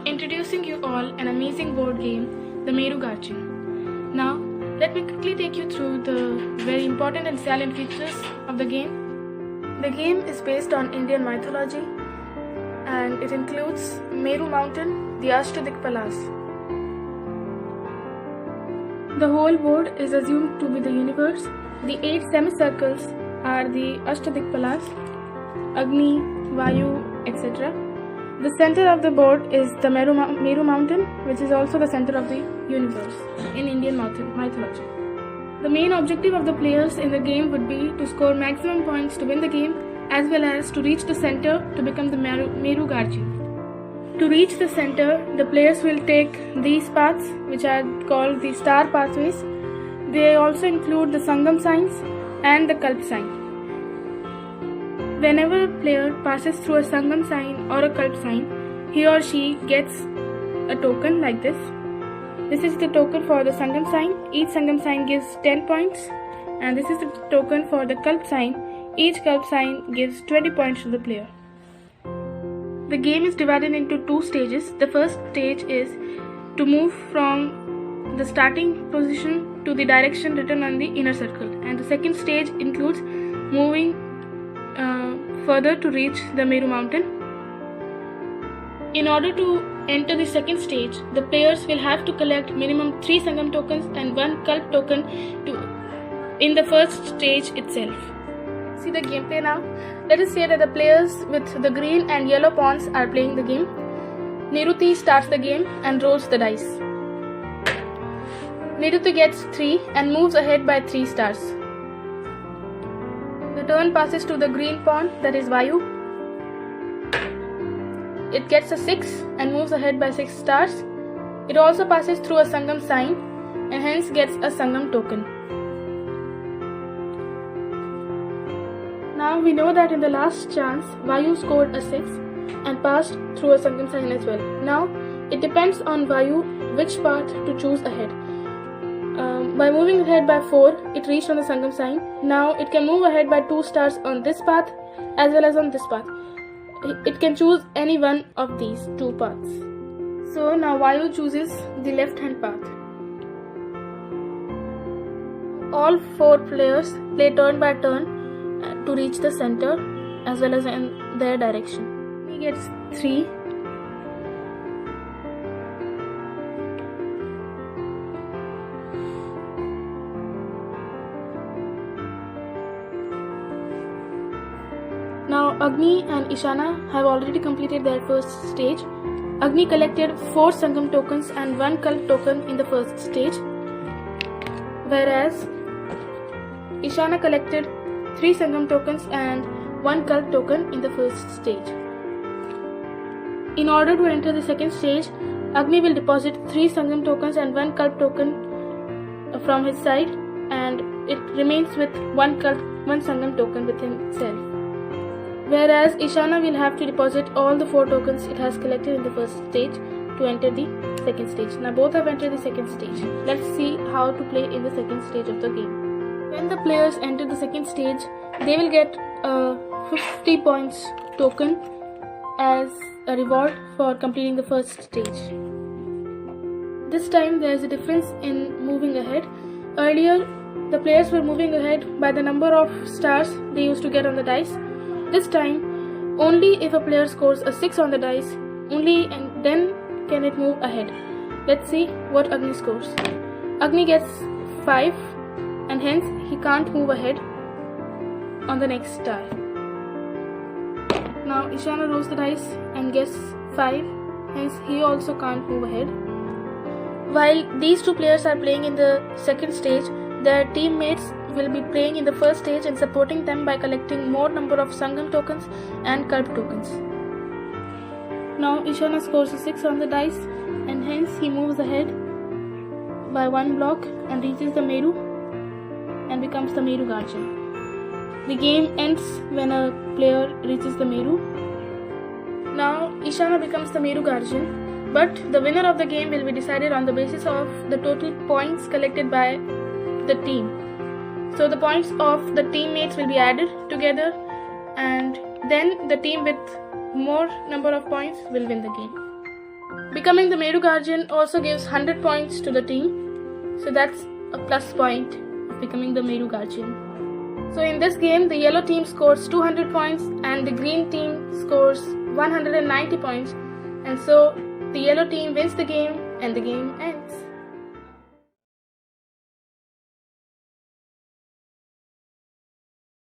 Introducing you all an amazing board game, the Meru Guardian. Now, let me quickly take you through the very important and salient features of the game. The game is based on Indian mythology and it includes Meru Mountain, the Ashtadikpalas. The whole board is assumed to be the universe. The 8 semicircles are the Ashtadikpalas, Agni, Vayu, etc. The center of the board is the Meru Mountain, which is also the center of the universe in Indian mythology. The main objective of the players in the game would be to score maximum points to win the game, as well as to reach the center to become the Meru Guardian. To reach the center, the players will take these paths, which are called the star pathways. They also include the Sangam signs and the Kalp sign. Whenever a player passes through a Sangam sign or a Kalp sign, he or she gets a token like this. This is the token for the Sangam sign. Each Sangam sign gives 10 points, and this is the token for the Kalp sign. Each Kalp sign gives 20 points to the player. The game is divided into 2 stages. The first stage is to move from the starting position to the direction written on the inner circle, and the second stage includes moving further to reach the Meru Mountain. In order to enter the second stage, the players will have to collect minimum 3 Sangam tokens and 1 Kalp token in the first stage itself. See the gameplay now. Let us say that the players with the green and yellow pawns are playing the game. Niruti starts the game and rolls the dice. Niruti gets 3 and moves ahead by 3 stars. The turn passes to the green pawn, that is Vayu. It gets a 6 and moves ahead by 6 stars. It also passes through a Sangam sign and hence gets a Sangam token. Now we know that in the last chance, Vayu scored a 6 and passed through a Sangam sign as well. Now it depends on Vayu which path to choose ahead. By moving ahead by 4, it reached on the Sangam sign. Now it can move ahead by 2 stars on this path as well as on this path. It can choose any one of these 2 paths. So now Vayu chooses the left hand path. All 4 players play turn by turn to reach the center as well as in their direction. He gets 3. Now Agni and Ishana have already completed their first stage. Agni collected 4 Sangam tokens and 1 Kalp token in the first stage, whereas Ishana collected 3 Sangam tokens and 1 Kalp token in the first stage. In order to enter the second stage, Agni will deposit 3 Sangam tokens and 1 Kalp token from his side, and it remains with 1 Sangam token within itself. Whereas Ishana will have to deposit all the 4 tokens it has collected in the first stage to enter the second stage. Now both have entered the second stage. Let's see how to play in the second stage of the game. When the players enter the second stage, they will get a 50 points token as a reward for completing the first stage. This time there is a difference in moving ahead. Earlier, the players were moving ahead by the number of stars they used to get on the dice. This time, only if a player scores a 6 on the dice, only and then can it move ahead. Let's see what Agni scores. Agni gets 5 and hence he can't move ahead on the next star. Now Ishana rolls the dice and gets 5, hence he also can't move ahead. While these 2 players are playing in the second stage, their teammates will be playing in the first stage and supporting them by collecting more number of Sangam tokens and Kalp tokens. Now Ishana scores a 6 on the dice and hence he moves ahead by 1 block and reaches the Meru and becomes the Meru Guardian. The game ends when a player reaches the Meru. Now Ishana becomes the Meru Guardian, but the winner of the game will be decided on the basis of the total points collected by the team. So the points of the teammates will be added together and then the team with more number of points will win the game. Becoming the Meru Guardian also gives 100 points to the team. So that's a plus point of becoming the Meru Guardian. So in this game, the yellow team scores 200 points and the green team scores 190 points. And so the yellow team wins the game and the game ends.